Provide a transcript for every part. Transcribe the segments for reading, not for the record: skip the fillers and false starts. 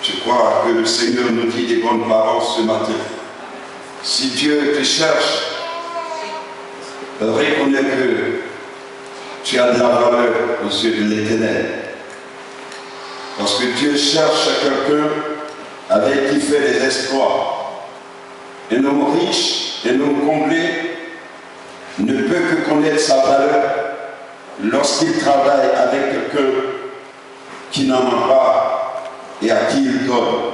Je crois que le Seigneur nous dit des bonnes paroles ce matin. Si Dieu te cherche, reconnais que tu as de la valeur aux yeux de l'Éternel. Parce que Dieu cherche quelqu'un avec qui fait des exploits. Un homme riche, un homme comblé ne peut que connaître sa valeur lorsqu'il travaille avec quelqu'un qui n'en a pas et à qui il donne.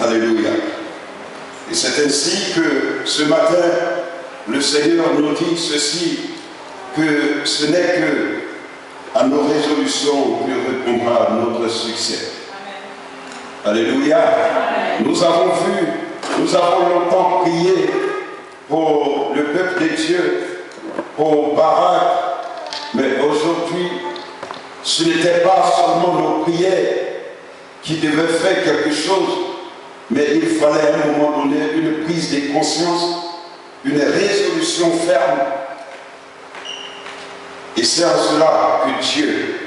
Alléluia. Et c'est ainsi que ce matin, le Seigneur nous dit ceci, que ce n'est que à nos résolutions que répondra notre succès. Amen. Alléluia. Amen. Nous avons longtemps prié pour le peuple de Dieu, pour Barak, mais aujourd'hui, ce n'était pas seulement nos prières qui devaient faire quelque chose, mais il fallait à un moment donné une prise de conscience, une résolution ferme. Et c'est en cela que Dieu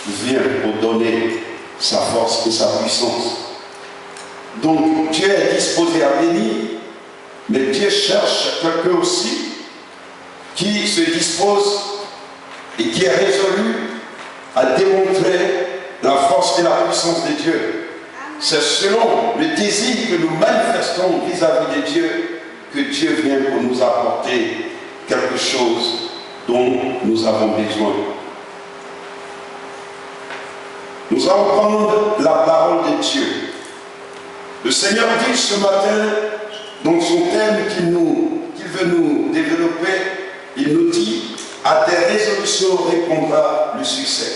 vient pour donner sa force et sa puissance. Donc Dieu est disposé à bénir, mais Dieu cherche quelqu'un aussi qui se dispose et qui est résolu à démontrer la force et la puissance de Dieu. C'est selon le désir que nous manifestons vis-à-vis de Dieu que Dieu vient pour nous apporter quelque chose dont nous avons besoin. Nous allons prendre la parole de Dieu. Le Seigneur dit ce matin, dans son thème qu'il veut nous développer, il nous dit, à tes résolutions répondra le succès.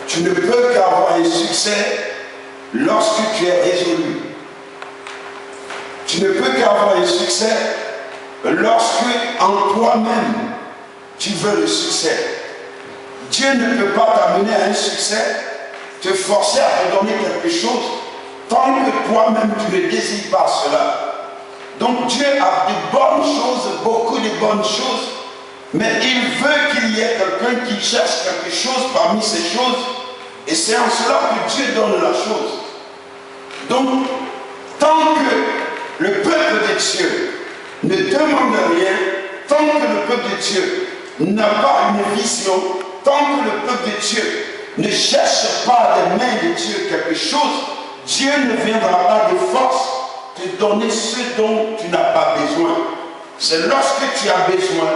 Tu ne peux qu'avoir un succès lorsque tu es résolu. Tu ne peux qu'avoir un succès lorsque en toi-même tu veux le succès. Dieu ne peut pas t'amener à un succès, te forcer à te donner quelque chose, tant que toi-même tu ne désires pas cela. Donc Dieu a de bonnes choses, beaucoup de bonnes choses, mais il veut qu'il y ait quelqu'un qui cherche quelque chose parmi ces choses, et c'est en cela que Dieu donne la chose. Donc, tant que le peuple de Dieu ne demande rien, tant que le peuple de Dieu n'a pas une vision, tant que le peuple de Dieu ne cherche pas des mains de Dieu quelque chose, Dieu ne viendra pas de force te donner ce dont tu n'as pas besoin. C'est lorsque tu as besoin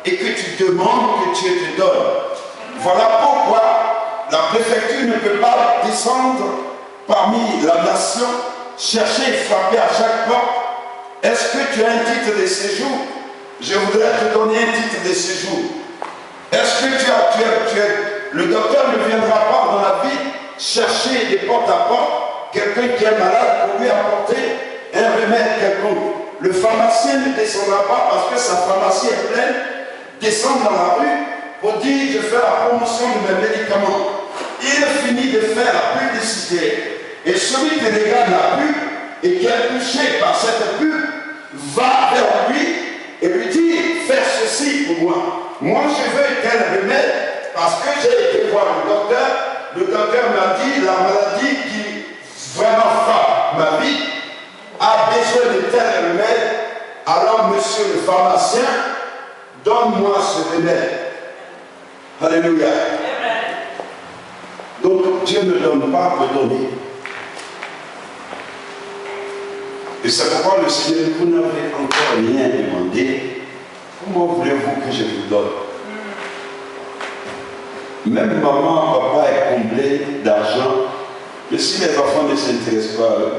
et que tu demandes que Dieu te donne. Voilà pourquoi la préfecture ne peut pas descendre parmi la nation, chercher et frapper à chaque porte. Est-ce que tu as un titre de séjour? Je voudrais te donner un titre de séjour. Est-ce que le docteur ne viendra pas dans la ville chercher des porte à porte quelqu'un qui est malade pour lui apporter un remède quelconque? Le pharmacien ne descendra pas parce que sa pharmacie est pleine, descend dans la rue pour dire je fais la promotion de mes médicaments. Il finit de faire la publicité et celui qui regarde la pub et qui est touché par cette pub va vers lui et lui dit fais ceci pour moi. Moi je veux tel remède parce que j'ai été voir le docteur. Le docteur m'a dit la maladie qui vraiment frappe ma vie a besoin de tel remède. Alors monsieur le pharmacien, donne-moi ce remède. Alléluia. Donc Dieu ne donne pas pour donner. Et c'est pourquoi le Seigneur, vous n'avez encore rien demandé. Comment voulez-vous que je vous donne? Même maman, papa est comblé d'argent. Mais si les enfants ne s'intéressent pas à eux,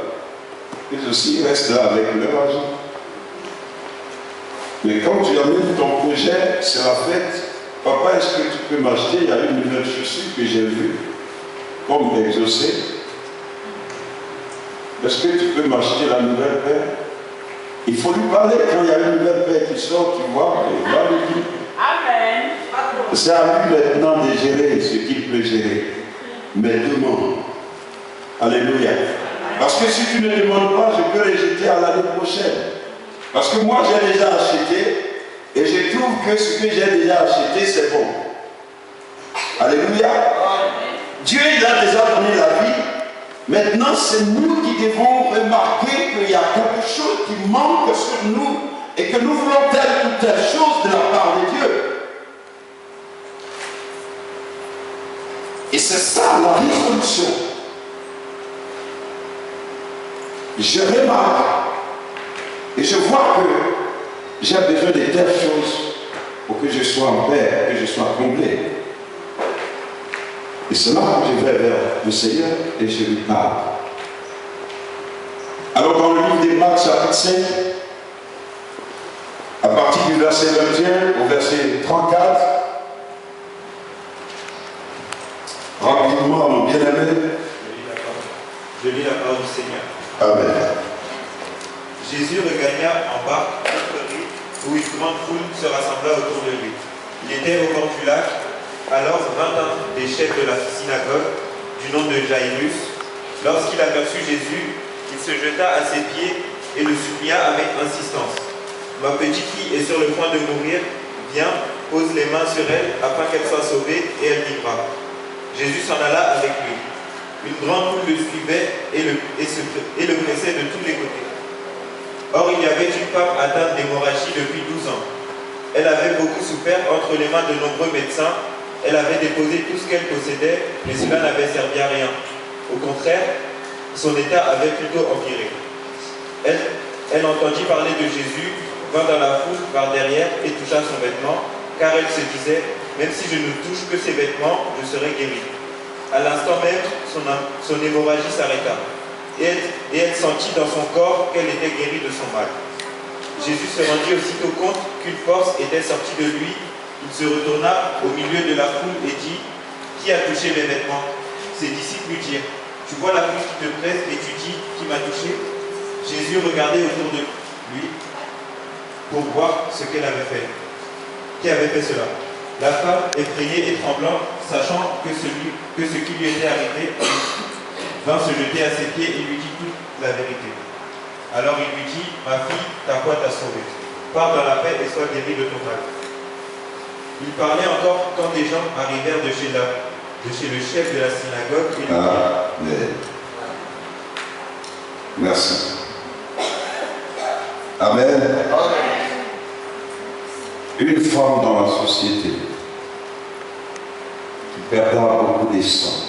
ils aussi restent là avec leur argent. Mais quand tu amènes ton projet, c'est la fête. Papa, est-ce que tu peux m'acheter? Il y a une nouvelle chaussure que j'ai vue, comme exaucée. Est-ce que tu peux m'acheter la nouvelle paire? Il faut lui parler quand il y a une nouvelle paire qui sort, tu vois, et va lui dire. Amen. C'est à lui maintenant de gérer ce qu'il peut gérer. Mais demande. Alléluia. Parce que si tu ne demandes pas, je peux rejeter à l'année prochaine. Parce que moi, j'ai déjà acheté et je trouve que ce que j'ai déjà acheté, c'est bon. Alléluia. Dieu, il a déjà donné la vie. Maintenant, c'est nous qui devons remarquer qu'il y a quelque chose qui manque sur nous et que nous voulons telle ou telle chose de la part de Dieu. Et c'est ça la résolution. Je remarque et je vois que j'ai besoin de telles choses pour que je sois en paix, que je sois comblé. Et c'est là que je vais vers le Seigneur et je lui parle. Alors dans le livre des Marc chapitre 5, à partir du verset 21 au verset 34, rapidement, mon bien-aimé. Je lis la parole du Seigneur. Amen. Jésus regagna en barque où une grande foule se rassembla autour de lui. Il était au bord du lac. Alors vint un des chefs de la synagogue, du nom de Jairus. Lorsqu'il aperçut Jésus, il se jeta à ses pieds et le supplia avec insistance. « Ma petite fille est sur le point de mourir. Viens, pose les mains sur elle afin qu'elle soit sauvée et elle vivra. » Jésus s'en alla avec lui. Une grande foule le suivait et le pressait de tous les côtés. Or, il y avait une femme atteinte d'hémorragie depuis 12 ans. Elle avait beaucoup souffert entre les mains de nombreux médecins. Elle avait déposé tout ce qu'elle possédait, mais cela n'avait servi à rien. Au contraire, son état avait plutôt empiré. Elle entendit parler de Jésus, vint dans la foule par derrière et toucha son vêtement, car elle se disait, même si je ne touche que ses vêtements, je serai guérie. À l'instant même, son hémorragie s'arrêta, et elle sentit dans son corps qu'elle était guérie de son mal. Jésus se rendit aussitôt compte qu'une force était sortie de lui. Il se retourna au milieu de la foule et dit, « Qui a touché mes vêtements ?» Ses disciples lui dirent, « Tu vois la foule qui te presse et tu dis, qui m'a touché ?» Jésus regardait autour de lui pour voir ce qu'elle avait fait. Qui avait fait cela? La femme, effrayée et tremblante, sachant que ce qui lui était arrivé, vint se jeter à ses pieds et lui dit toute la vérité. Alors il lui dit, « Ma fille, ta foi t'a sauvée. Pars dans la paix et sois guérie de ton mal. » Il parlait encore quand des gens arrivèrent de chez le chef de la synagogue et lui dirent, Amen. Merci. Amen. Une femme dans la société qui perdra beaucoup de sang.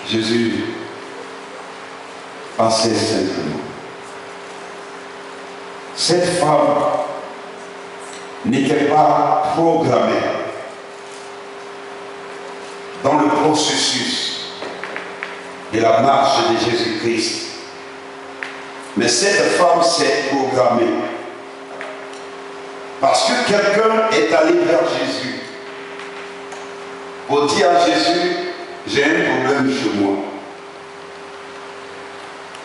Jésus passait simplement. Cette femme n'était pas programmée dans le processus de la marche de Jésus-Christ. Mais cette femme s'est programmée parce que quelqu'un est allé vers Jésus pour dire à Jésus, j'ai un problème chez moi.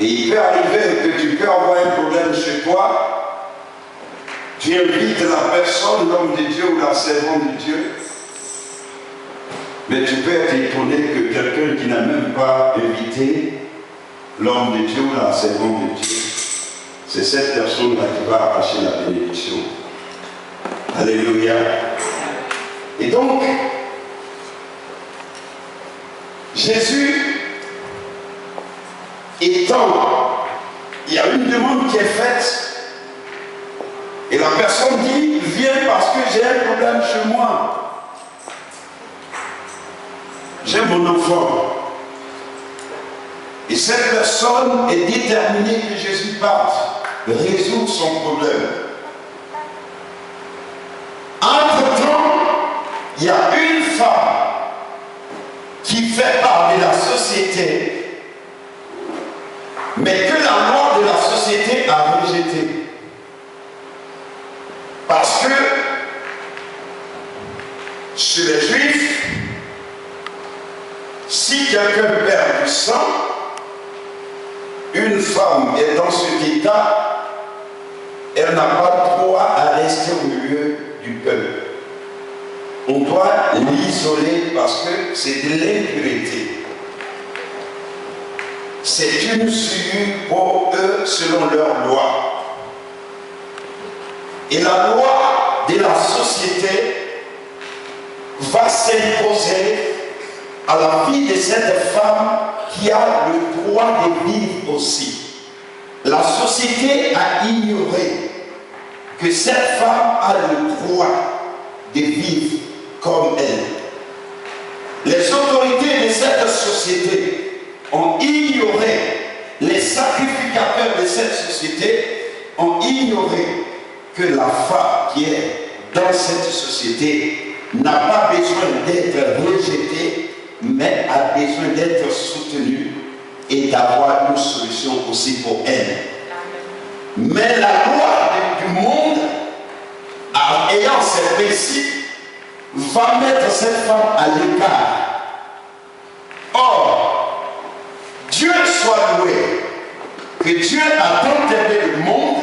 Et il peut arriver que tu peux avoir un problème chez toi. Tu invites la personne, l'homme de Dieu ou la servante de Dieu, mais tu peux être étonné que quelqu'un qui n'a même pas invité l'homme de Dieu ou la servante de Dieu, c'est cette personne-là qui va arracher la bénédiction. Alléluia. Et donc, Jésus étant, il y a une demande qui est faite, et la personne dit, viens parce que j'ai un problème chez moi. J'ai mon enfant. Et cette personne est déterminée que Jésus parte résoudre son problème. Entre-temps, il y a une femme qui fait part de la société, mais que la loi de la société a rejetée. Parce que chez les Juifs, si quelqu'un perd du sang, une femme est dans cet état, elle n'a pas droit à rester au milieu du peuple. On doit l'isoler parce que c'est de l'impureté. C'est une souillure pour eux selon leur loi. Et la loi de la société va s'imposer à la vie de cette femme qui a le droit de vivre aussi. La société a ignoré que cette femme a le droit de vivre comme elle. Les autorités de cette société ont ignoré, les sacrificateurs de cette société ont ignoré que la femme qui est dans cette société n'a pas besoin d'être rejetée, mais a besoin d'être soutenue et d'avoir une solution aussi pour elle. Mais la loi du monde, ayant ses principes, va mettre cette femme à l'écart. Or, Dieu soit loué, que Dieu a tant aimé le monde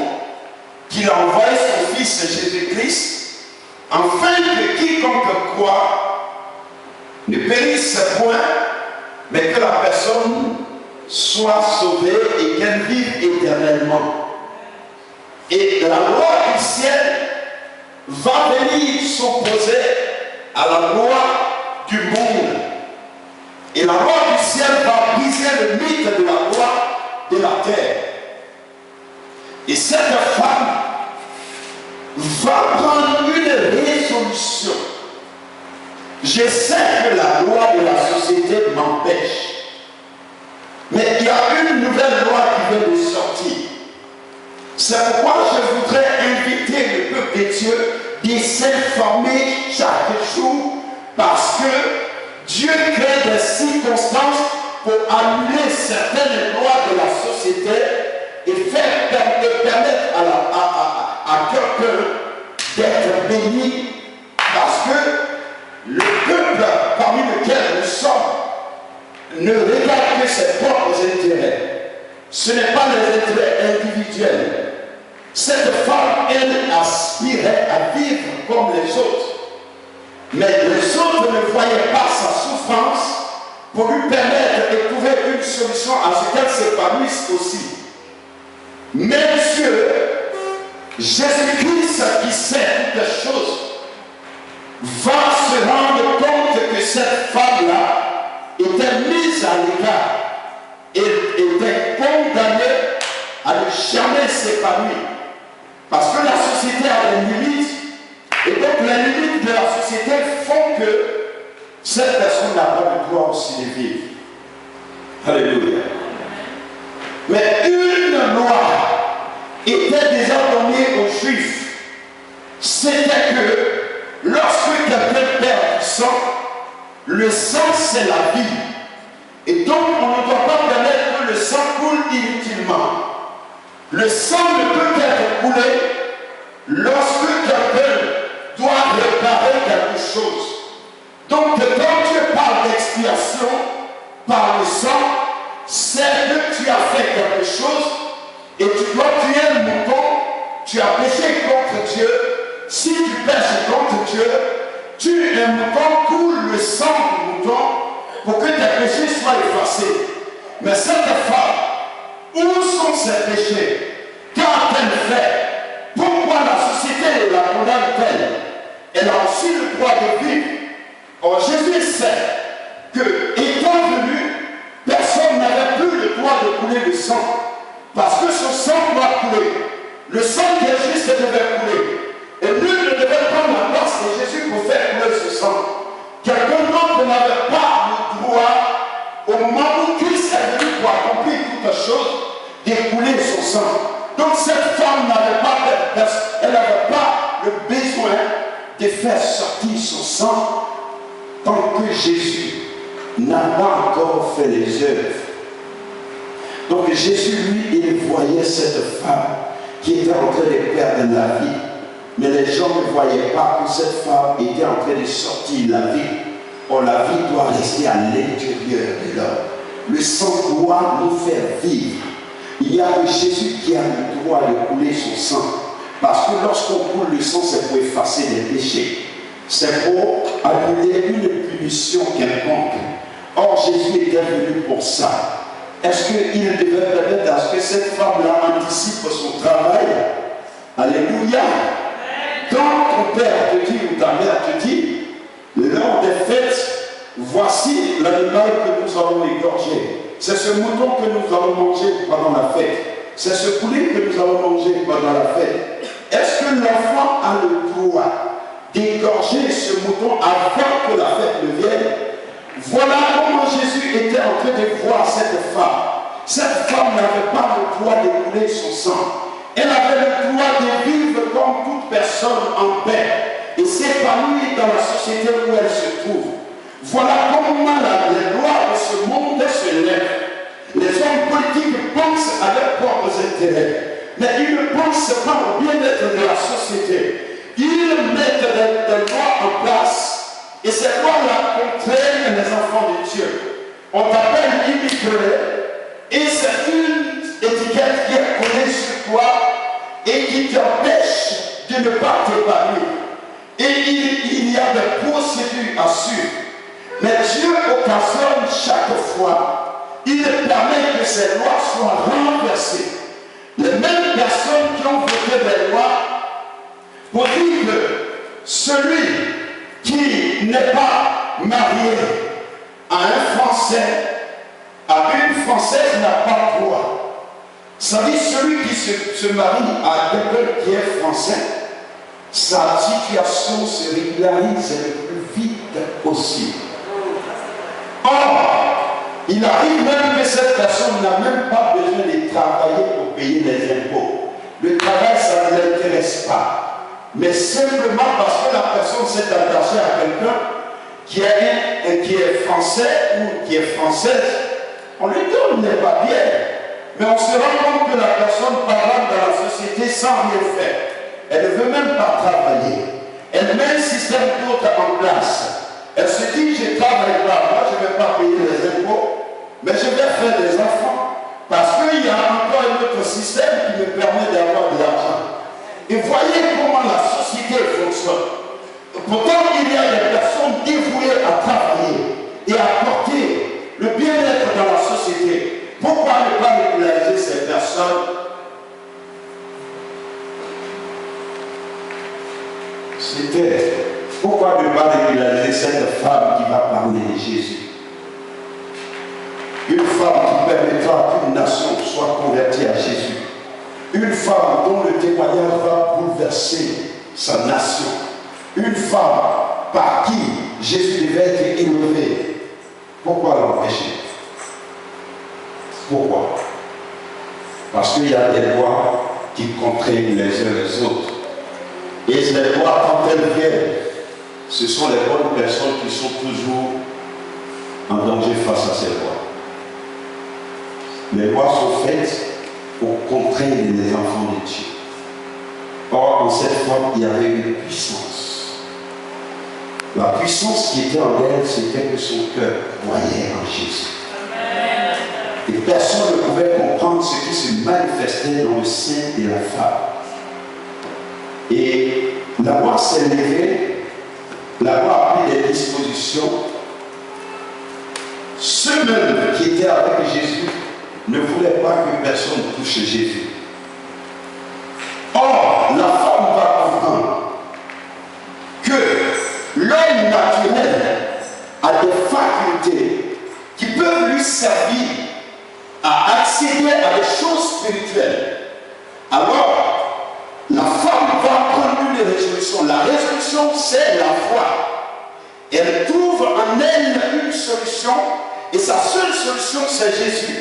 qu'il a envoyé son Fils Jésus-Christ, afin que quiconque croit ne périsse point, mais que la personne soit sauvée et qu'elle vive éternellement. Et la loi du ciel va venir s'opposer à la loi du monde. Et la loi du ciel va briser le mythe de la loi de la terre. Et cette femme va prendre une résolution. Je sais que la loi de la société m'empêche. Mais il y a une nouvelle loi qui vient de sortir. C'est pourquoi je voudrais inviter le peuple de Dieu de s'informer chaque jour, parce que Dieu crée des circonstances pour annuler certaines lois de la société et permettre à quelqu'un d'être béni, parce que le peuple parmi lequel nous sommes ne regarde que ses propres intérêts. Ce n'est pas les intérêts individuels. Cette femme, elle aspirait à vivre comme les autres. Mais les autres ne voyaient pas sa souffrance pour lui permettre de trouver une solution à ce qu'elle s'épanouisse aussi. Mais Dieu, Jésus-Christ qui sait toutes les choses, va se rendre compte que cette femme-là était mise à l'écart et était condamnée à ne jamais s'épanouir. Parce que la société a des limites, et donc les limites de la société font que cette personne n'a pas le droit aussi de vivre. Alléluia. Mais une loi était déjà donnée aux Juifs. C'était que lorsque quelqu'un perd du sang, le sang c'est la vie. Et donc on ne doit pas permettre que le sang coule inutilement. Le sang ne peut être coulé lorsque quelqu'un doit réparer quelque chose. Donc quand Dieu parle d'expiation par le sang, c'est que tu as fait quelque chose et tu dois tuer un mouton, tu as péché contre Dieu. Si tu pêches contre Dieu, tue un mouton, coule le sang du mouton pour que tes péchés soient effacés. Mais cette femme, où sont ses péchés? Qu'a-t-elle fait? Pourquoi la société la condamne-t-elle? Elle a aussi le droit de vivre. Or Jésus sait que, étant venu, personne n'avait plus le droit de couler le sang. Parce que son sang doit couler. Le sang qui est juste devait couler. Et nul ne devait prendre la place de Jésus pour faire couler ce sang. Quelqu'un d'autre n'avait pas le droit, au moment où Christ est venu pour accomplir toutes choses, d'écouler son sang. Donc cette femme n'avait pas le besoin de faire sortir son sang tant que Jésus n'a pas encore fait les œuvres. Donc Jésus, lui, il voyait cette femme qui était en train de perdre la vie. Mais les gens ne voyaient pas que cette femme était en train de sortir la vie. Or, la vie doit rester à l'intérieur de l'homme. Le sang doit nous faire vivre. Il y a que Jésus qui a le droit de couler son sang. Parce que lorsqu'on coule le sang, c'est pour effacer les péchés. C'est pour annuler une punition quelconque. Or, Jésus était venu pour ça. Est-ce qu'il devait permettre à ce que cette femme-là anticipe son travail? Alléluia. Quand ton père te dit ou ta mère te dit, Lors des fêtes, voici l'animal que nous allons égorger. C'est ce mouton que nous allons manger pendant la fête. C'est ce poulet que nous allons manger pendant la fête. Est-ce que l'enfant a le droit d'égorger ce mouton avant que la fête ne vienne? Voilà comment Jésus était en train de voir cette femme. Cette femme n'avait pas le droit d'écouler son sang. Elle avait le droit de vivre comme toute personne en paix et s'épanouir dans la société où elle se trouve. Voilà comment les lois de ce monde se lèvent. Les hommes politiques pensent à leurs propres intérêts, mais ils ne pensent pas au bien-être de la société. Ils mettent des lois en place et ces lois-là contraignent les enfants de Dieu. On t'appelle immigré et c'est une étiquette qui est collée sur toi et qui t'empêche de ne pas t'épanouir. Et il y a des procédures à suivre. Mais Dieu occasionne chaque fois, il permet que ces lois soient renversées. Les mêmes personnes qui ont voté des lois pour dire que celui qui n'est pas marié à un Français, à une Française n'a pas le droit. Ça dit celui qui se marie à quelqu'un qui est français, sa situation se régularise le plus vite possible. Or, il arrive même que cette personne n'a même pas besoin de travailler pour payer les impôts. Le travail, ça ne l'intéresse pas. Mais simplement parce que la personne s'est attachée à quelqu'un qui est français ou qui est française, on lui donne les papiers. Mais on se rend compte que la personne parle dans la société sans rien faire. Elle ne veut même pas travailler. Elle met un système d'autre en place. Elle se dit, je travaille pas, moi je ne vais pas payer les impôts, mais je vais faire des enfants. Parce qu'il y a encore un autre système qui me permet d'avoir de l'argent. Et voyez comment la société fonctionne. Pourtant, il y a des personnes dévouées à travailler et à porter le bien-être dans la société. Pourquoi ne pas régulariser ces personnes? C'était pourquoi ne pas régulariser cette femme qui va parler de Jésus? Une femme qui permettra qu'une nation soit convertie à Jésus. Une femme dont le témoignage va bouleverser sa nation. Une femme par qui Jésus devait être élevé. Pourquoi l'empêcher? Pourquoi? Parce qu'il y a des lois qui contraignent les uns les autres. Et les lois, quand elles viennent, ce sont les bonnes personnes qui sont toujours en danger face à ces lois. Les lois sont faites pour contraindre les enfants de Dieu. Or, en cette femme, il y avait une puissance. La puissance qui était en elle, c'était que son cœur croyait en Jésus. Et personne ne pouvait comprendre ce qui se manifestait dans le sein de la femme. Et la loi s'est levée, la loi a pris des dispositions. Ceux même qui étaient avec Jésus ne voulaient pas que personne touche Jésus. Or, la femme va comprendre que l'homme naturel a des facultés qui peuvent lui servir à accéder à des choses spirituelles. Alors, la femme va prendre une résolution. La résolution, c'est la foi. Elle trouve en elle une solution, et sa seule solution, c'est Jésus.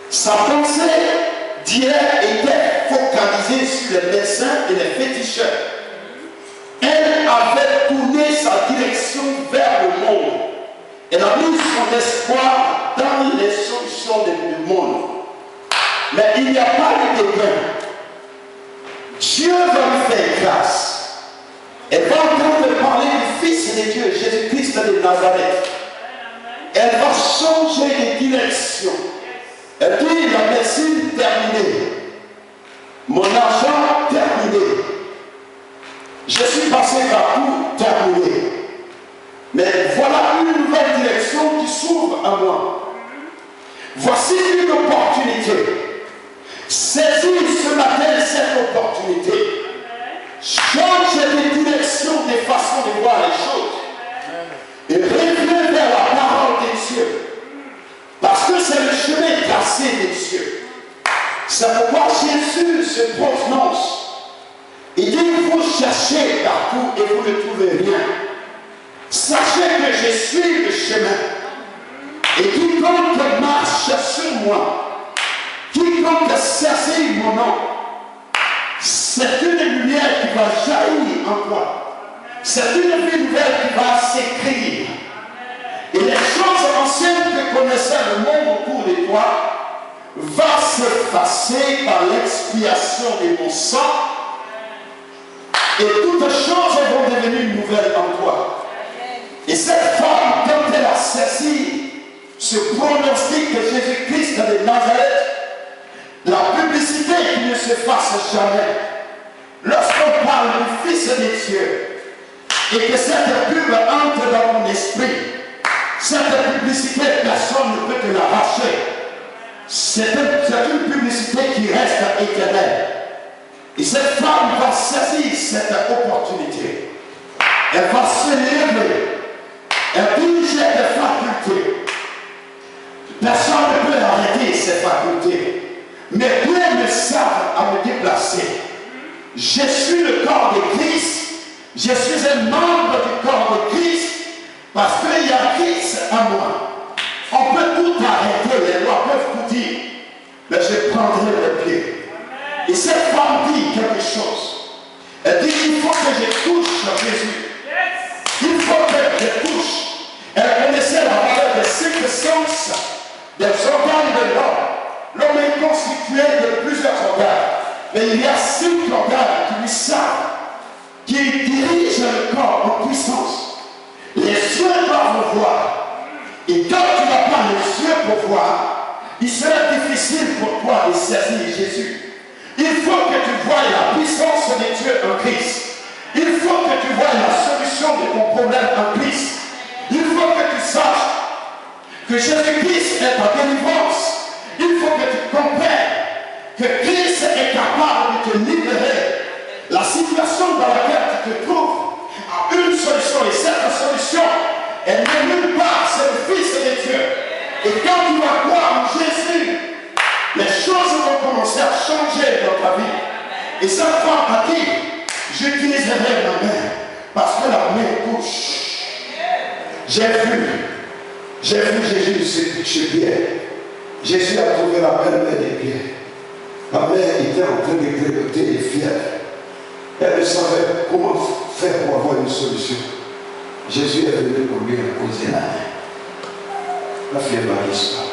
Sa pensée d'hier était focalisée sur les médecins et les féticheurs. Elle avait tourné sa direction vers le monde. Elle a mis son espoir dans les solutions du monde. Mais il n'y a pas eu de gain. Dieu va lui faire grâce. Elle va entendre parler du Fils de Dieu, Jésus-Christ de Nazareth. Elle va changer de direction. Elle dit, la médecine terminée. Mon argent terminé. Je suis passé par tout terminé. Mais voilà une nouvelle direction qui s'ouvre à moi. Voici une opportunité. Saisis ce matin cette opportunité. Change de direction, de façon de voir les choses. C'est pourquoi Jésus se prononce. Il dit, vous cherchez partout et vous ne trouvez rien. Sachez que je suis le chemin. Et quiconque marche sur moi, quiconque saisit mon nom, c'est une lumière qui va jaillir en toi. C'est une vie nouvelle qui va s'écrire. Et les choses anciennes que connaissait le monde autour de toi va s'effacer par l'expiation de mon sang. Et toutes choses vont devenir nouvelles en toi. Et cette femme, quand elle a saisi ce pronostic de Jésus-Christ de Nazareth, la publicité qui ne se fasse jamais, lorsqu'on parle du Fils de Dieu, et que cette pub entre dans mon esprit, cette publicité, personne ne peut te l'arracher. C'est une publicité qui reste éternelle. Et cette femme va saisir cette opportunité. Elle va se lever. Elle dirige des facultés. Personne ne peut arrêter ses facultés. Mais plein me savent à me déplacer. Je suis le corps de Christ. Je suis un membre du corps de Christ. Parce qu'il y a Christ en moi. On peut tout arrêter, les lois peuvent tout dire. Mais je prendrai le pied. Et cette femme dit quelque chose. Elle dit, il faut que je touche Jésus. Il faut que je touche. Elle connaissait la valeur des 5 sens, des organes de l'homme. L'homme est constitué de plusieurs organes. Mais il y a 5 organes qui lui savent, qui dirigent le corps en puissance. Les yeux doivent voir. Et quand tu n'as pas les yeux pour voir, il sera difficile pour toi de saisir Jésus. Il faut que tu voies la puissance de Dieu en Christ. Il faut que tu voies la solution de ton problème en Christ. Il faut que tu saches que Jésus-Christ est ta délivrance. Il faut que tu comprennes que Christ est capable de te libérer. La situation dans laquelle tu te trouves a une solution, et cette solution, elle n'est nulle part, c'est le Fils de Dieu. Et quand tu vas croire en Jésus, les choses vont commencer à changer dans ta vie. Et cette femme a dit, j'utiliserai ma main, parce que la main touche. J'ai vu Jésus chez Pierre. Jésus a trouvé la belle mère de Pierre. La mère était en train de grignoter et fière. Elle ne savait comment faire pour avoir une solution. Jésus est venu pour lui imposer la main. La fièvre a disparu.